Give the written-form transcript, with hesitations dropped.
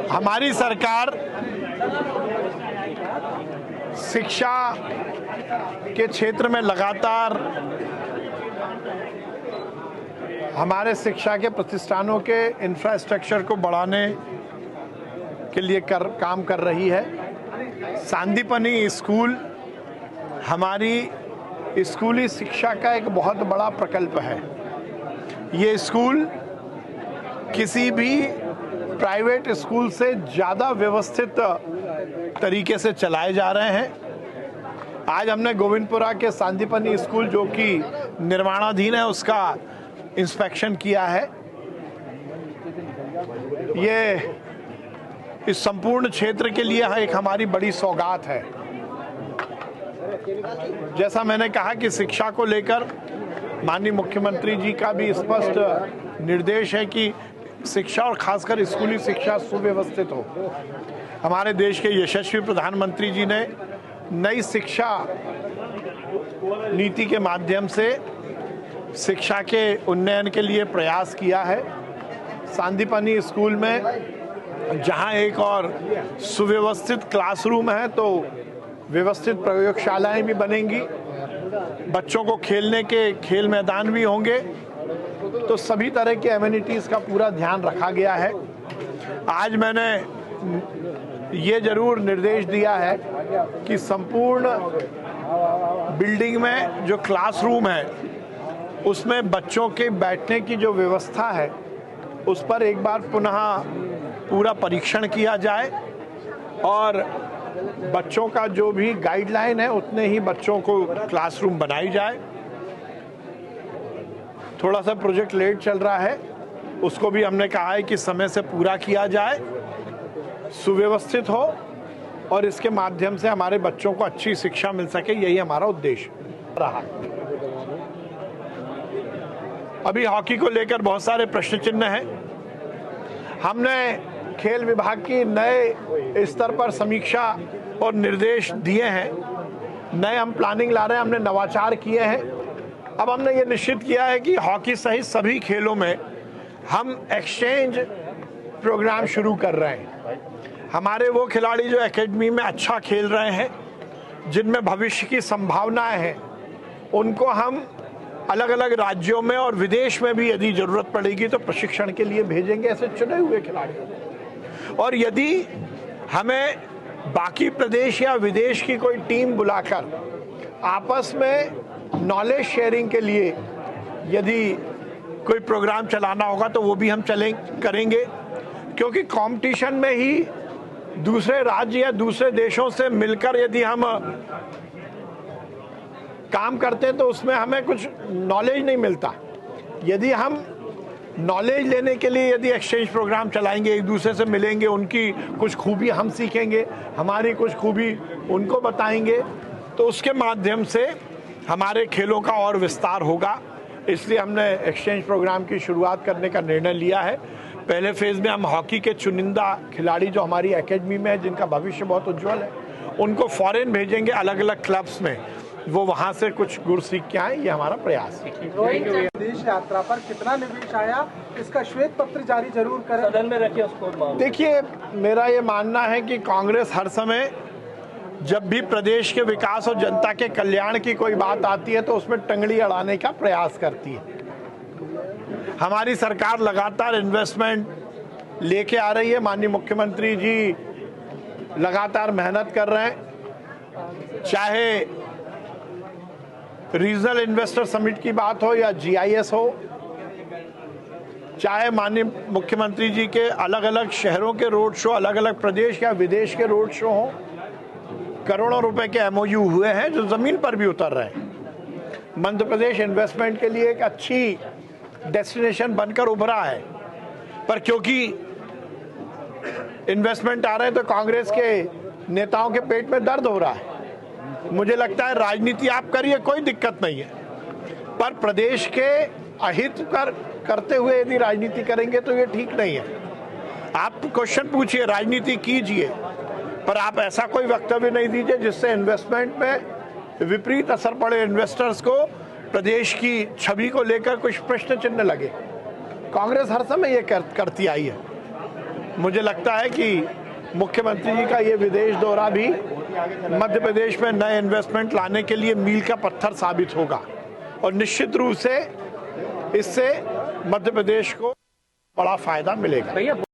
हमारी सरकार शिक्षा के क्षेत्र में लगातार हमारे शिक्षा के प्रतिष्ठानों के इंफ्रास्ट्रक्चर को बढ़ाने के लिए काम कर रही है। सांदीपनि स्कूल हमारी स्कूली शिक्षा का एक बहुत बड़ा प्रकल्प है। ये स्कूल किसी भी प्राइवेट स्कूल से ज़्यादा व्यवस्थित तरीके से चलाए जा रहे हैं। आज हमने गोविंदपुरा के सांदीपनि स्कूल जो कि निर्माणाधीन है उसका इंस्पेक्शन किया है। ये इस संपूर्ण क्षेत्र के लिए एक हमारी बड़ी सौगात है। जैसा मैंने कहा कि शिक्षा को लेकर माननीय मुख्यमंत्री जी का भी स्पष्ट निर्देश है कि शिक्षा और खासकर स्कूली शिक्षा सुव्यवस्थित हो। हमारे देश के यशस्वी प्रधानमंत्री जी ने नई शिक्षा नीति के माध्यम से शिक्षा के उन्नयन के लिए प्रयास किया है। सांदीपनि स्कूल में जहां एक और सुव्यवस्थित क्लासरूम है तो व्यवस्थित प्रयोगशालाएं भी बनेंगी, बच्चों को खेलने के खेल मैदान भी होंगे, तो सभी तरह के एमिनिटीज़ का पूरा ध्यान रखा गया है। आज मैंने ये जरूर निर्देश दिया है कि संपूर्ण बिल्डिंग में जो क्लासरूम है उसमें बच्चों के बैठने की जो व्यवस्था है उस पर एक बार पुनः पूरा परीक्षण किया जाए और बच्चों का जो भी गाइडलाइन है उतने ही बच्चों को क्लासरूम बनाई जाए। थोड़ा सा प्रोजेक्ट लेट चल रहा है, उसको भी हमने कहा है कि समय से पूरा किया जाए, सुव्यवस्थित हो और इसके माध्यम से हमारे बच्चों को अच्छी शिक्षा मिल सके, यही हमारा उद्देश्य रहा। अभी हॉकी को लेकर बहुत सारे प्रश्न चिन्ह हैं। हमने खेल विभाग की नए स्तर पर समीक्षा और निर्देश दिए हैं। नए हम प्लानिंग ला रहे हैं, हमने नवाचार किए हैं। अब हमने ये निश्चित किया है कि हॉकी सहित सभी खेलों में हम एक्सचेंज प्रोग्राम शुरू कर रहे हैं। हमारे वो खिलाड़ी जो एकेडमी में अच्छा खेल रहे हैं, जिनमें भविष्य की संभावनाएं हैं, उनको हम अलग अलग राज्यों में और विदेश में भी यदि जरूरत पड़ेगी तो प्रशिक्षण के लिए भेजेंगे ऐसे चुने हुए खिलाड़ियों। और यदि हमें बाकी प्रदेश या विदेश की कोई टीम बुलाकर आपस में नॉलेज शेयरिंग के लिए यदि कोई प्रोग्राम चलाना होगा तो वो भी हम करेंगे, क्योंकि कंपटीशन में ही दूसरे राज्य या दूसरे देशों से मिलकर यदि हम काम करते हैं तो उसमें हमें कुछ नॉलेज नहीं मिलता। यदि हम नॉलेज लेने के लिए यदि एक्सचेंज प्रोग्राम चलाएंगे, एक दूसरे से मिलेंगे, उनकी कुछ खूबी हम सीखेंगे, हमारी कुछ खूबी उनको बताएंगे, तो उसके माध्यम से हमारे खेलों का और विस्तार होगा। इसलिए हमने एक्सचेंज प्रोग्राम की शुरुआत करने का निर्णय लिया है। पहले फेज में हम हॉकी के चुनिंदा खिलाड़ी जो हमारी एकेडमी में है, जिनका भविष्य बहुत उज्जवल है, उनको फॉरेन भेजेंगे अलग अलग क्लब्स में, वो वहाँ से कुछ गुर सीख के आए, ये हमारा प्रयास है। विदेश यात्रा पर कितना निवेश आया, इसका श्वेत पत्र जारी जरूर करें, सदन में रखिए उसको। देखिए, मेरा ये मानना है कि कांग्रेस हर समय जब भी प्रदेश के विकास और जनता के कल्याण की कोई बात आती है तो उसमें टंगड़ी अड़ाने का प्रयास करती है। हमारी सरकार लगातार इन्वेस्टमेंट लेके आ रही है। माननीय मुख्यमंत्री जी लगातार मेहनत कर रहे हैं, चाहे रीजनल इन्वेस्टर समिट की बात हो या GIS हो, चाहे माननीय मुख्यमंत्री जी के अलग अलग शहरों के रोड शो, अलग अलग प्रदेश या विदेश के रोड शो हो। करोड़ों रुपए के MOU हुए हैं जो जमीन पर भी उतर रहे हैं। मध्य प्रदेश इन्वेस्टमेंट के लिए एक अच्छी डेस्टिनेशन बनकर उभरा है, पर क्योंकि इन्वेस्टमेंट आ रहे हैं तो कांग्रेस के नेताओं के पेट में दर्द हो रहा है। मुझे लगता है राजनीति आप करिए, कोई दिक्कत नहीं है, पर प्रदेश के अहित करते हुए यदि राजनीति करेंगे तो ये ठीक नहीं है। आप क्वेश्चन पूछिए, राजनीति कीजिए, पर आप ऐसा कोई वक्तव्य नहीं दीजिए जिससे इन्वेस्टमेंट में विपरीत असर पड़े, इन्वेस्टर्स को, प्रदेश की छवि को लेकर कुछ प्रश्न चिन्ह लगे। कांग्रेस हर समय ये करती आई है। मुझे लगता है कि मुख्यमंत्री जी का ये विदेश दौरा भी मध्य प्रदेश में नए इन्वेस्टमेंट लाने के लिए मील का पत्थर साबित होगा और निश्चित रूप से इससे मध्य प्रदेश को बड़ा फायदा मिलेगा।